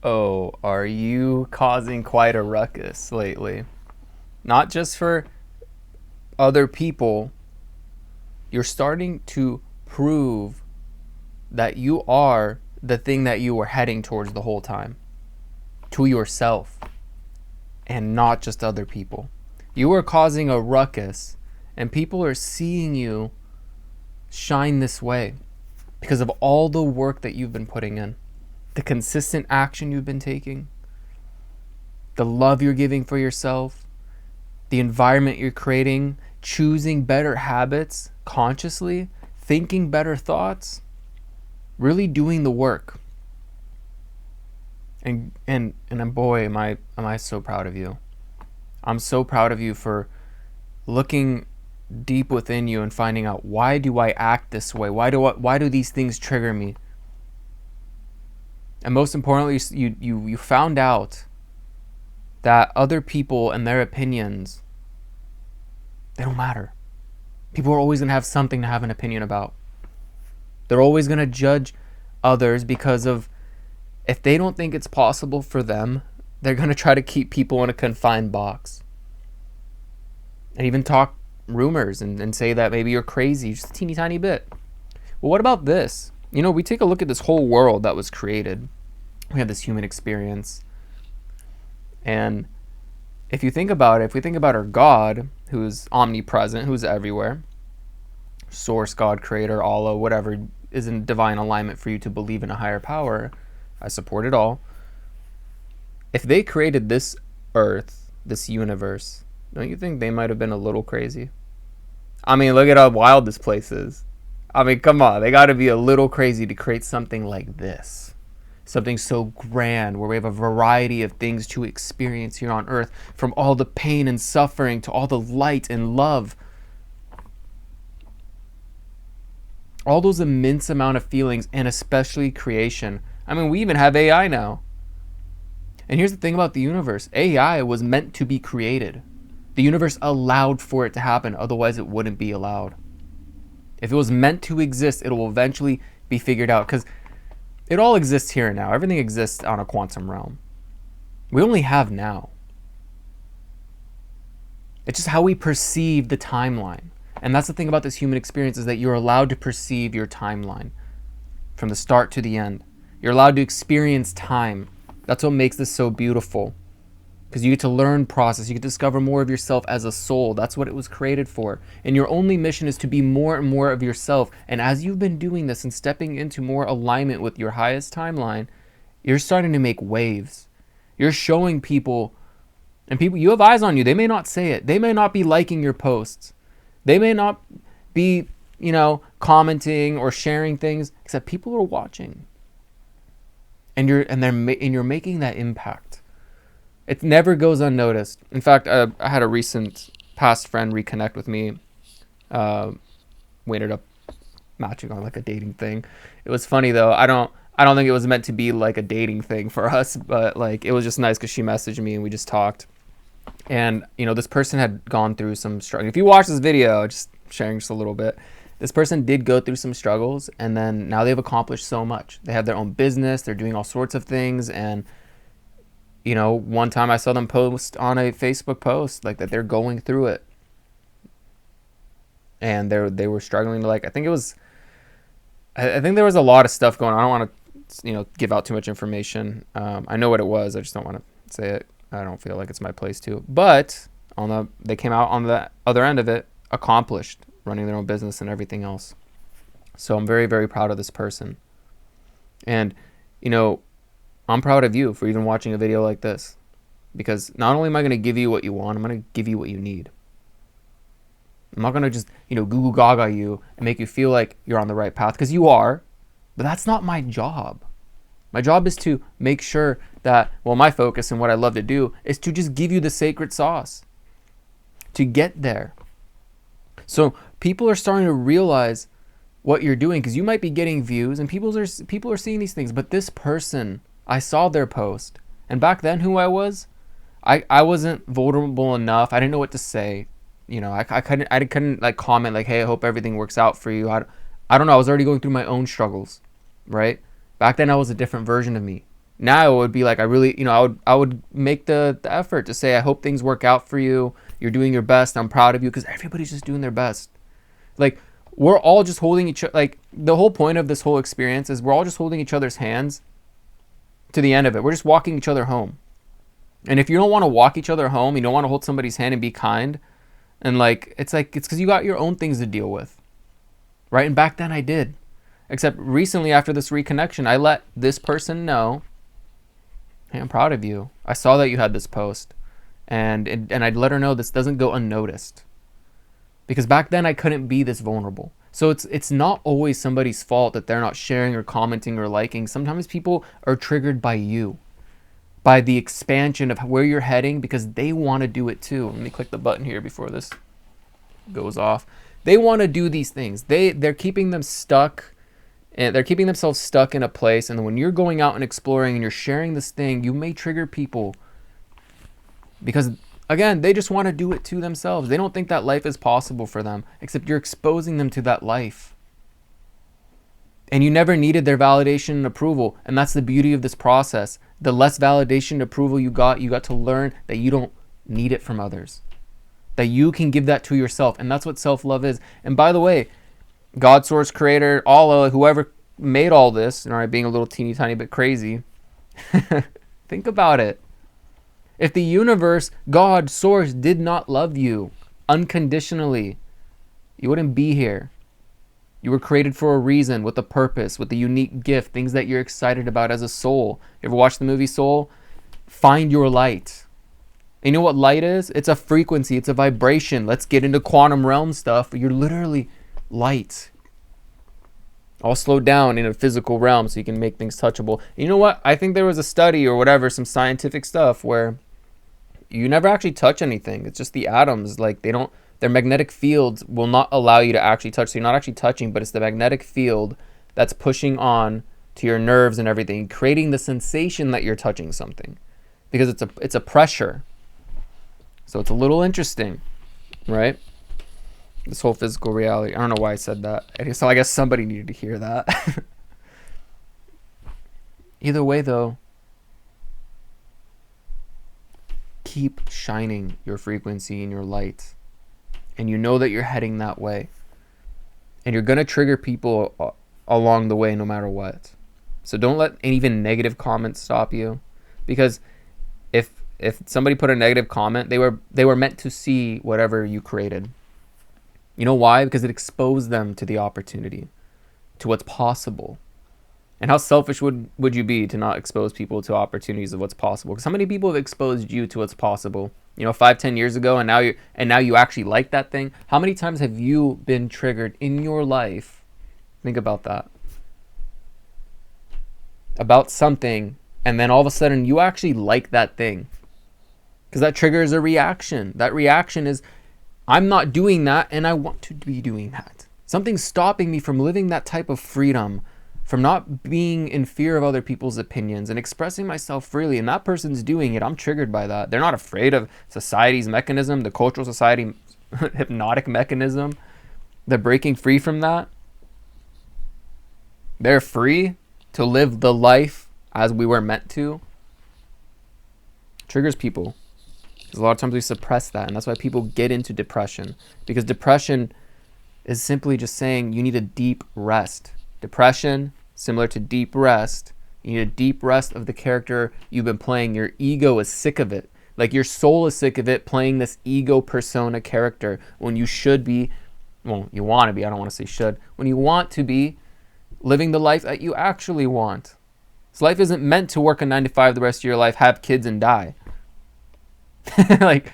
Oh, are you causing quite a ruckus lately? Not just for other people, you're starting to prove that you are the thing that you were heading towards the whole time, to yourself and not just other people. You are causing a ruckus, and people are seeing you shine this way because of all the work that you've been putting in, the consistent action you've been taking, the love you're giving for yourself, the environment you're creating, choosing better habits consciously, thinking better thoughts, really doing the work. And boy, am I so proud of you. I'm so proud of you for looking deep within you and finding out, why do I act this way? Why do these things trigger me? And most importantly, you found out that other people and their opinions, they don't matter. People are always going to have something to have an opinion about. They're always going to judge others because of, if they don't think it's possible for them, they're going to try to keep people in a confined box. And even talk rumors and say that maybe you're crazy just a teeny tiny bit. Well, what about this? We take a look at this whole world that was created. We have this human experience. And if you think about it, if we think about our God, who's omnipresent, who's everywhere, source, God, creator, Allah, whatever is in divine alignment for you to believe in a higher power, I support it all. If they created this earth, this universe, don't you think they might have been a little crazy? I mean, look at how wild this place is. I mean, come on, they got to be a little crazy to create something like this. Something so grand, where we have a variety of things to experience here on earth, from all the pain and suffering to all the light and love. All those immense amount of feelings, and especially creation. I mean, we even have AI now. And here's the thing about the universe. AI was meant to be created. The universe allowed for it to happen, otherwise it wouldn't be allowed. If it was meant to exist, it will eventually be figured out, because it all exists here and now. Everything exists on a quantum realm. We only have now. It's just how we perceive the timeline. And that's the thing about this human experience, is that you're allowed to perceive your timeline from the start to the end. You're allowed to experience time. That's what makes this so beautiful. Because you get to learn process. You get to discover more of yourself as a soul. That's what it was created for. And your only mission is to be more and more of yourself. And as you've been doing this and stepping into more alignment with your highest timeline, you're starting to make waves. You're showing people, and people, you have eyes on you. They may not say it. They may not be liking your posts. They may not be, commenting or sharing things, except people are watching. And you're making that impact. It never goes unnoticed. In fact, I had a recent past friend reconnect with me. We ended up matching on like a dating thing. It was funny though. I don't think it was meant to be like a dating thing for us, but like it was just nice because she messaged me and we just talked. And this person had gone through some struggle. If you watch this video, just sharing just a little bit, this person did go through some struggles, and then now they've accomplished so much. They have their own business. They're doing all sorts of things, and one time I saw them post on a Facebook post like that they're going through it, and they were struggling to, like, I think there was a lot of stuff going on. I don't want to give out too much information. I know what it was. I just don't want to say it. I don't feel like it's my place to. But they came out on the other end of it, accomplished, running their own business and everything else. So I'm very, very proud of this person. And I'm proud of you for even watching a video like this, because not only am I going to give you what you want, I'm going to give you what you need. I'm not going to just, goo gaga you and make you feel like you're on the right path, because you are, but that's not my job. My job is to make sure that, my focus and what I love to do is to just give you the sacred sauce to get there. So people are starting to realize what you're doing, because you might be getting views and people are seeing these things, but this person, I saw their post, and back then who I wasn't vulnerable enough. I didn't know what to say. I couldn't like comment like, hey, I hope everything works out for you. I don't know. I was already going through my own struggles, right? Back then I was a different version of me. Now it would be like, I really, I would make the effort to say, I hope things work out for you. You're doing your best. I'm proud of you, because everybody's just doing their best. Like, we're all just holding each other. Like, the whole point of this whole experience is we're all just holding each other's hands to the end of it. We're just walking each other home. And if you don't want to walk each other home, you don't want to hold somebody's hand and be kind, and it's because you got your own things to deal with, right? And back then I did. Except recently, after this reconnection, I let this person know, hey, I'm proud of you. I saw that you had this post. And I'd let her know this doesn't go unnoticed. Because back then I couldn't be this vulnerable. So it's not always somebody's fault that they're not sharing or commenting or liking. Sometimes people are triggered by you, by the expansion of where you're heading, because they want to do it too. Let me click the button here before this goes off. They want to do these things. They're keeping them stuck, and they're keeping themselves stuck in a place. And when you're going out and exploring and you're sharing this thing, you may trigger people because, again, they just want to do it to themselves. They don't think that life is possible for them, except you're exposing them to that life. And you never needed their validation and approval. And that's the beauty of this process. The less validation and approval you got to learn that you don't need it from others. That you can give that to yourself. And that's what self-love is. And by the way, God, source, creator, Allah, whoever made all this, all right, being a little teeny tiny bit crazy, think about it. If the universe, God, source, did not love you unconditionally, you wouldn't be here. You were created for a reason, with a purpose, with a unique gift, things that you're excited about as a soul. You ever watched the movie Soul? Find your light. And you know what light is? It's a frequency. It's a vibration. Let's get into quantum realm stuff. You're literally light. All slowed down in a physical realm so you can make things touchable. And you know what? I think there was a study or whatever, some scientific stuff where you never actually touch anything. It's just the atoms. Like, their magnetic fields will not allow you to actually touch. So you're not actually touching, but it's the magnetic field that's pushing on to your nerves and everything, creating the sensation that you're touching something, because it's a pressure. So it's a little interesting, right? This whole physical reality. I don't know why I said that. So I guess somebody needed to hear that. Either way, though, keep shining your frequency and your light. And you know that you're heading that way. And you're going to trigger people along the way no matter what. So don't let even negative comments stop you. Because if somebody put a negative comment, they were meant to see whatever you created. You know why? Because it exposed them to the opportunity, to what's possible. And how selfish would you be to not expose people to opportunities of what's possible? Because how many people have exposed you to what's possible? 5-10 years ago, and now you actually like that thing. How many times have you been triggered in your life? Think about that. About something, and then all of a sudden you actually like that thing. Because that triggers a reaction. That reaction is, I'm not doing that, and I want to be doing that. Something's stopping me from living that type of freedom, from not being in fear of other people's opinions and expressing myself freely, and that person's doing it. I'm triggered by that. They're not afraid of society's mechanism, the cultural society hypnotic mechanism. They're breaking free from that. They're free to live the life as we were meant to. Triggers people. Because a lot of times we suppress that, and that's why people get into depression. Because depression is simply just saying you need a deep rest. Depression, similar to deep rest, you need a deep rest of the character you've been playing. Your ego is sick of it. Like, your soul is sick of it, playing this ego persona character when you should be, well, you want to be, I don't want to say should, when you want to be living the life that you actually want. This life isn't meant to work a 9 to 5 the rest of your life, have kids, and die. like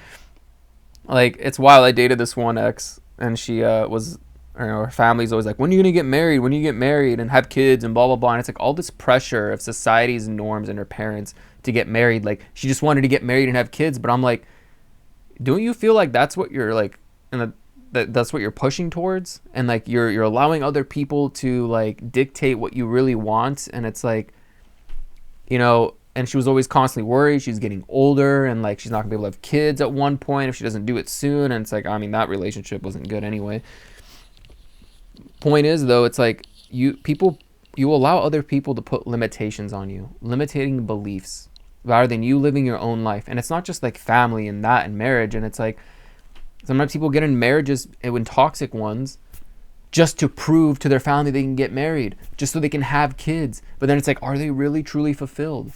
it's wild. I dated this one ex, and she was, her family's always like, when are you gonna get married? When are you get married and have kids and blah blah blah. And it's like all this pressure of society's norms and her parents to get married. Like, she just wanted to get married and have kids, but I'm like, don't you feel like that's what you're like, and that's what you're pushing towards, and like you're allowing other people to like dictate what you really want? And it's like, and she was always constantly worried she's getting older and like she's not gonna be able to have kids at one point if she doesn't do it soon. And it's like, I mean, that relationship wasn't good anyway. Point is, though, it's like people you allow other people to put limitations on you, limiting beliefs, rather than you living your own life. And it's not just like family and that and marriage. And it's like sometimes people get in marriages, and toxic ones, just to prove to their family they can get married, just so they can have kids. But then it's like, are they really truly fulfilled?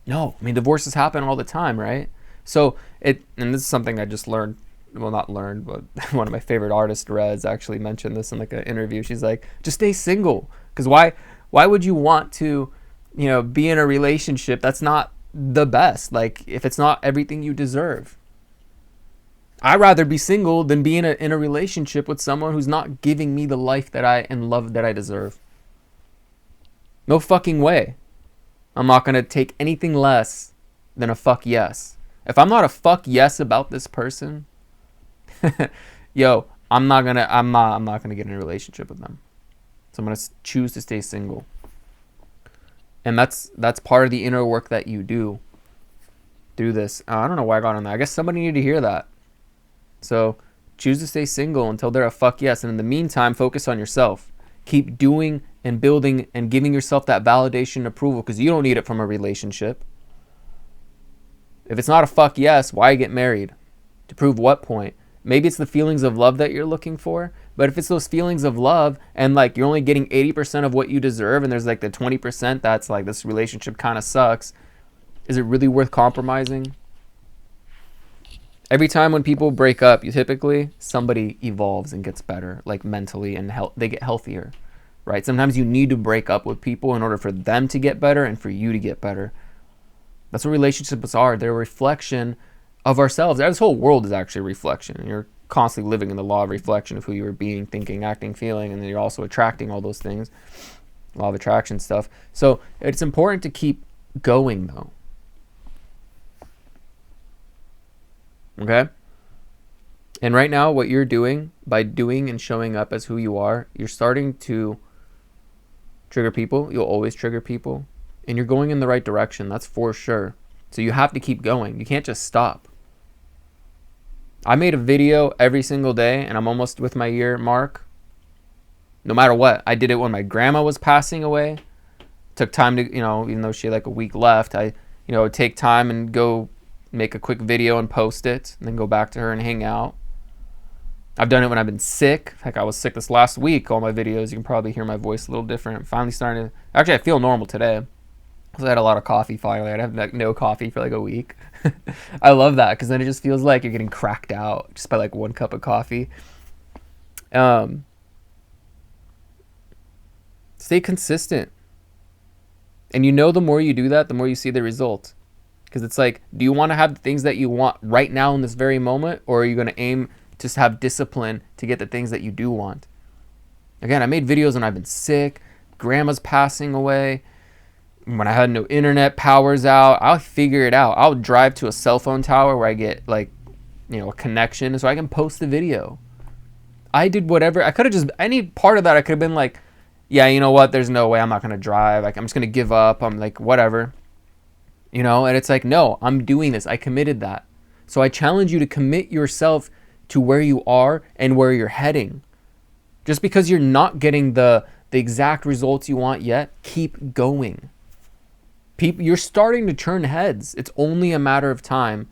No. I mean, divorces happen all the time, right? So and this is something I just learned. Well, not learned, but one of my favorite artists, Rez, actually mentioned this in like an interview. She's like, just stay single. Because why would you want to, be in a relationship that's not the best? Like, if it's not everything you deserve. I'd rather be single than be in a relationship with someone who's not giving me the life and love that I deserve. No fucking way. I'm not going to take anything less than a fuck yes. If I'm not a fuck yes about this person, I'm not gonna get in a relationship with them. So I'm gonna choose to stay single. And that's part of the inner work that you do through this. I don't know why I got on that. I guess somebody needed to hear that. So choose to stay single until they're a fuck yes. And in the meantime, focus on yourself. Keep doing and building and giving yourself that validation and approval, because you don't need it from a relationship. If it's not a fuck yes, why get married? To prove what point? Maybe it's the feelings of love that you're looking for. But if it's those feelings of love and like you're only getting 80% of what you deserve, and there's like the 20% that's like, this relationship kind of sucks, is it really worth compromising? Every time when people break up, typically somebody evolves and gets better, like mentally, and they get healthier, right? Sometimes you need to break up with people in order for them to get better and for you to get better. That's what relationships are. They're a reflection of ourselves. This whole world is actually a reflection. You're constantly living in the law of reflection of who you are being, thinking, acting, feeling, and then you're also attracting all those things. Law of attraction stuff. So it's important to keep going, though. Okay? And right now, what you're doing, by doing and showing up as who you are, you're starting to trigger people. You'll always trigger people. And you're going in the right direction. That's for sure. So you have to keep going. You can't just stop. I made a video every single day, and I'm almost with my year mark. No matter what. I did it when my grandma was passing away. Took time to, even though she had like a week left, I, would take time and go make a quick video and post it, and then go back to her and hang out. I've done it when I've been sick. Heck, I was sick this last week. All my videos, you can probably hear my voice a little different. I'm finally starting to, actually I feel normal today. Because I had a lot of coffee finally. I'd have like no coffee for like a week. I love that, because then it just feels like you're getting cracked out just by like one cup of coffee. Stay consistent. And the more you do that, the more you see the result. Because it's like, do you want to have the things that you want right now in this very moment? Or are you going to aim to have discipline to get the things that you do want? Again, I made videos when I've been sick. Grandma's passing away. When I had no internet, power's out. I'll figure it out. I'll drive to a cell phone tower where I get like, a connection so I can post the video. I did whatever. I could have just, any part of that I could have been like, yeah, you know what? There's no way I'm not going to drive. Like, I'm just going to give up. I'm like, whatever. And it's like, no, I'm doing this. I committed that. So I challenge you to commit yourself to where you are and where you're heading. Just because you're not getting the exact results you want yet, keep going. You're starting to turn heads. It's only a matter of time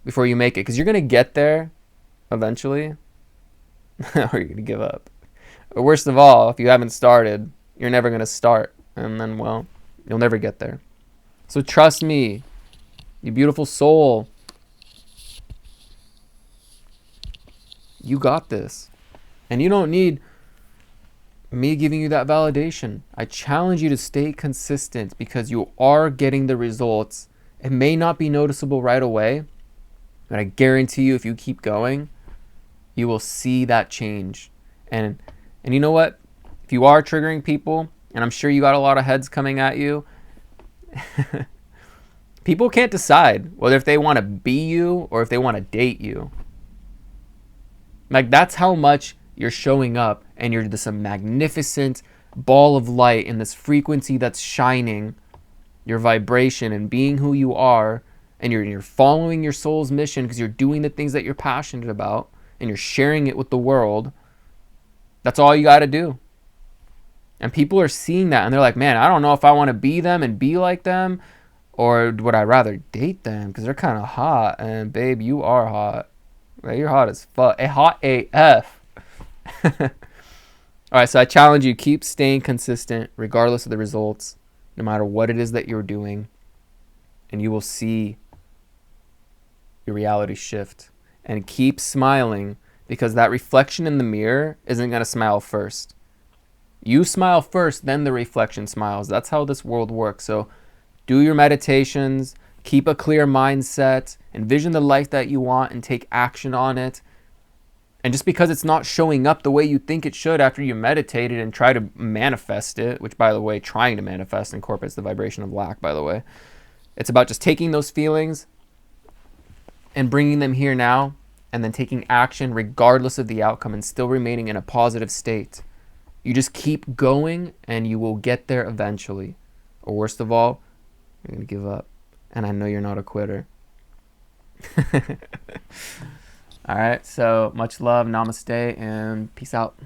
before you make it, because you're going to get there eventually, or you're going to give up. But worst of all, if you haven't started, you're never going to start, and then, well, you'll never get there. So trust me, you beautiful soul. You got this. And you don't need me giving you that validation. I challenge you to stay consistent, because you are getting the results. It may not be noticeable right away, but I guarantee you, if you keep going, you will see that change. And you know what? If you are triggering people, and I'm sure you got a lot of heads coming at you, people can't decide whether if they want to be you or if they want to date you. Like, that's how much you're showing up, and you're this magnificent ball of light in this frequency that's shining, your vibration and being who you are, and you're following your soul's mission because you're doing the things that you're passionate about, and you're sharing it with the world. That's all you got to do. And people are seeing that and they're like, man, I don't know if I want to be them and be like them, or would I rather date them because they're kind of hot. And babe, you are hot. Right? You're hot as fuck. Hot AF. All right, so I challenge you, keep staying consistent regardless of the results, no matter what it is that you're doing, and you will see your reality shift. And keep smiling, because that reflection in the mirror isn't going to smile first. You smile first, then the reflection smiles. That's how this world works. So do your meditations, keep a clear mindset, envision the life that you want, and take action on it. And just because it's not showing up the way you think it should after you meditated and try to manifest it, which, by the way, trying to manifest incorporates the vibration of lack, by the way. It's about just taking those feelings and bringing them here now, and then taking action regardless of the outcome and still remaining in a positive state. You just keep going and you will get there eventually. Or worst of all, you're going to give up. And I know you're not a quitter. All right, so much love, namaste, and peace out.